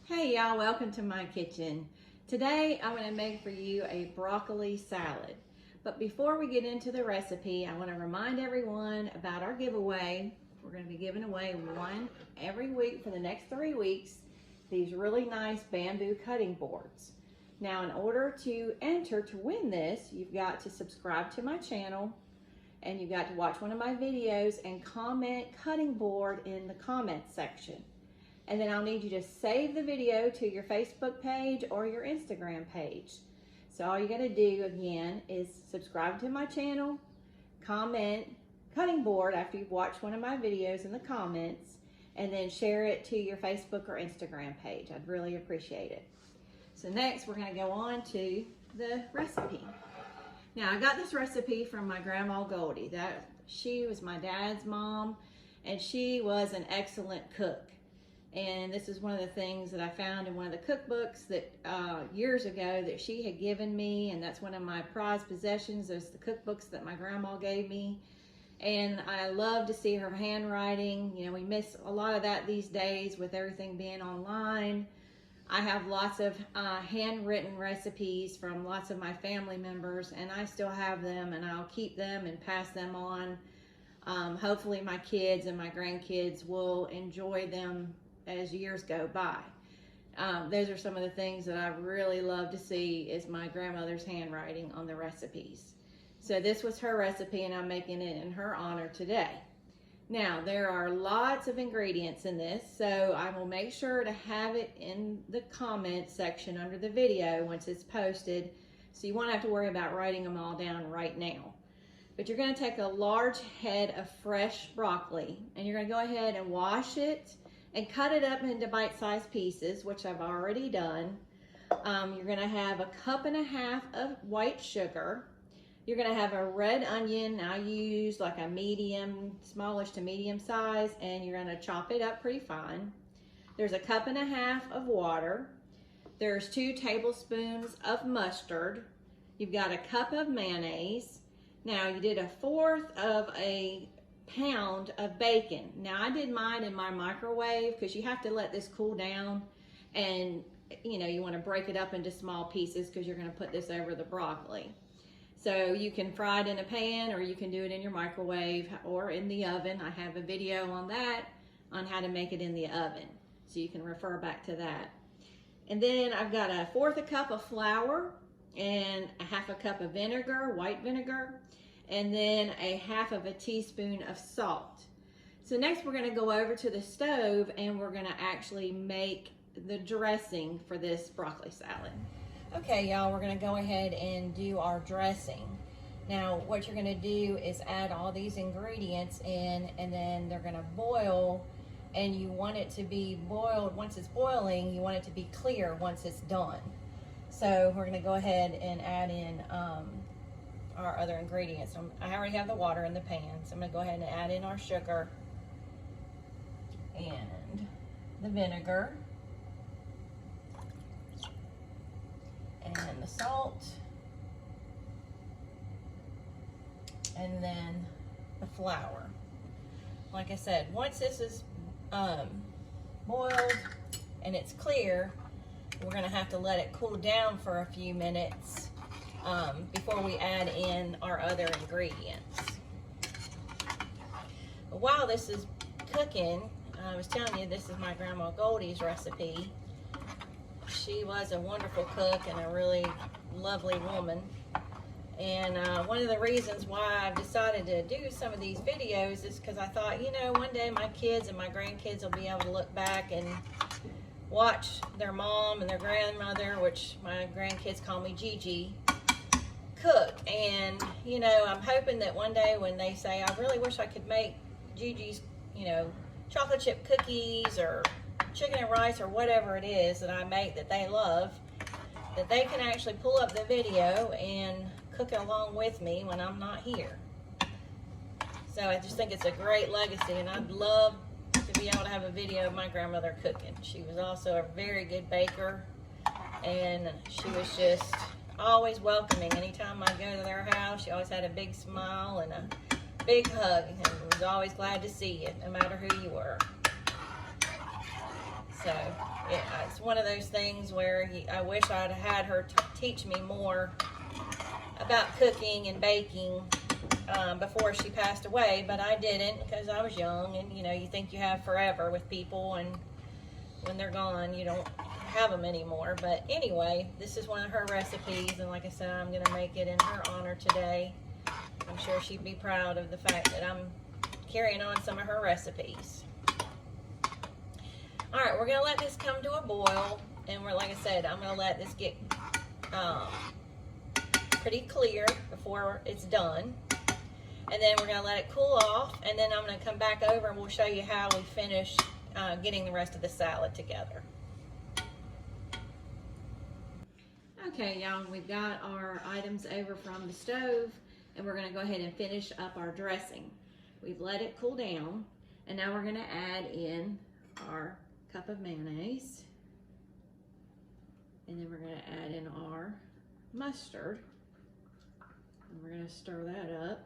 Hey y'all, welcome to my kitchen. Today I'm going to make for you a broccoli salad. But before we get into the recipe, I want to remind everyone about our giveaway. We're going to be giving away one every week for the next 3 weeks, these really nice bamboo cutting boards. Now in order to enter to win this, you've got to subscribe to my channel and you've got to watch one of my videos and comment cutting board in the comments section. And then I'll need you to save the video to your Facebook page or your Instagram page. So all you gotta do again is subscribe to my channel, comment cutting board after you've watched one of my videos in the comments, and then share it to your Facebook or Instagram page. I'd really appreciate it. So next we're gonna go on to the recipe. Now I got this recipe from my grandma Goldie. She was my dad's mom and she was an excellent cook. And this is one of the things that I found in one of the cookbooks that years ago that she had given me, and that's one of my prized possessions is the cookbooks that my grandma gave me. And I love to see her handwriting. You know, we miss a lot of that these days with everything being online. I have lots of handwritten recipes from lots of my family members, and I still have them, and I'll keep them and pass them on. Hopefully my kids and my grandkids will enjoy them as years go by. Those are some of the things that I really love to see is my grandmother's handwriting on the recipes. So this was her recipe and I'm making it in her honor today. Now there are lots of ingredients in this, so I will make sure to have it in the comment section under the video once it's posted, so you won't have to worry about writing them all down right now. But you're going to take a large head of fresh broccoli and you're going to go ahead and wash it and cut it up into bite-sized pieces, which I've already done. You're gonna have 1.5 cups of white sugar. You're gonna have a red onion. I use like a medium, smallish to medium size, and you're gonna chop it up pretty fine. There's 1.5 cups of water. There's 2 tablespoons of mustard. You've got 1 cup of mayonnaise. Now you did 1/4 of a pound of bacon. Now I did mine in my microwave because you have to let this cool down, and you know you want to break it up into small pieces because you're going to put this over the broccoli. So you can fry it in a pan or you can do it in your microwave or in the oven. I have a video on that on how to make it in the oven, so you can refer back to that. And then I've got 1/4 cup of flour and 1/2 cup of vinegar, white vinegar, and then 1/2 teaspoon of salt. So next we're gonna go over to the stove and we're gonna actually make the dressing for this broccoli salad. Okay, y'all, we're gonna go ahead and do our dressing. Now, what you're gonna do is add all these ingredients in, and then they're gonna boil, and you want it to be boiled. Once it's boiling, you want it to be clear once it's done. So we're gonna go ahead and add in our other ingredients. I already have the water in the pan, so I'm going to go ahead and add in our sugar and the vinegar and the salt and then the flour. Like I said, once this is boiled and it's clear, we're going to have to let it cool down for a few minutes before we add in our other ingredients. But while this is cooking, I was telling you this is my grandma Goldie's recipe. She was a wonderful cook and a really lovely woman. And one of the reasons why I've decided to do some of these videos is because I thought, you know, one day my kids and my grandkids will be able to look back and watch their mom and their grandmother, which my grandkids call me Gigi, cook. And you know, I'm hoping that one day when they say I really wish I could make Gigi's, you know, chocolate chip cookies or chicken and rice or whatever it is that I make that they love, that they can actually pull up the video and cook along with me when I'm not here. So I just think it's a great legacy, and I'd love to be able to have a video of my grandmother cooking. She was also a very good baker, and she was just always welcoming. Anytime I go to their house, she always had a big smile and a big hug, and was always glad to see you, no matter who you were. So It's one of those things where I wish I'd had her teach me more about cooking and baking before she passed away, but I didn't because I was young, and you know, you think you have forever with people, and when they're gone, you don't have them anymore. But anyway, this is one of her recipes, and like I said, I'm gonna make it in her honor today. I'm sure she'd be proud of the fact that I'm carrying on some of her recipes. All right, we're gonna let this come to a boil, and like I said, I'm gonna let this get pretty clear before it's done. And then we're gonna let it cool off, and then I'm gonna come back over and we'll show you how we finish getting the rest of the salad together. Okay, y'all, we've got our items over from the stove, and we're gonna go ahead and finish up our dressing. We've let it cool down, and now we're gonna add in our cup of mayonnaise, and then we're gonna add in our mustard, and we're gonna stir that up.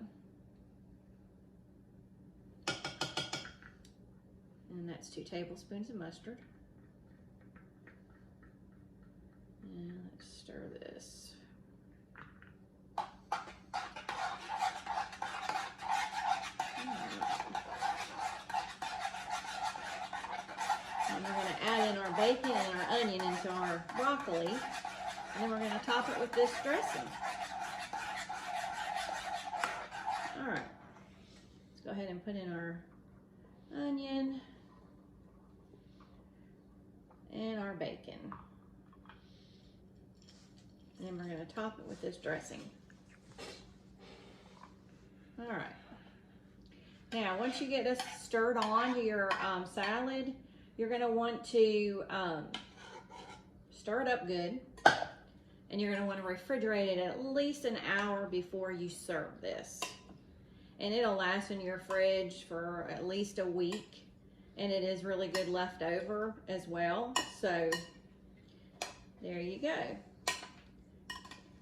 And that's 2 tablespoons of mustard. And let's stir this. And we're going to add in our bacon and our onion into our broccoli. And then we're going to top it with this dressing. All right. Let's go ahead and put in our onion and our bacon. And then we're going to top it with this dressing. All right. Now, once you get this stirred on to your salad, you're going to want to stir it up good. And you're going to want to refrigerate it at least an hour before you serve this. And it'll last in your fridge for at least a week. And it is really good leftover as well. So there you go.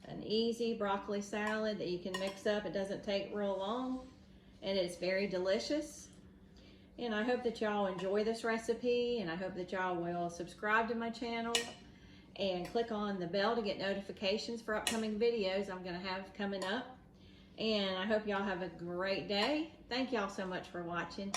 An easy broccoli salad that you can mix up. It doesn't take real long, and it's very delicious. And I hope that y'all enjoy this recipe, and I hope that y'all will subscribe to my channel and click on the bell to get notifications for upcoming videos I'm gonna have coming up. And I hope y'all have a great day. Thank y'all so much for watching.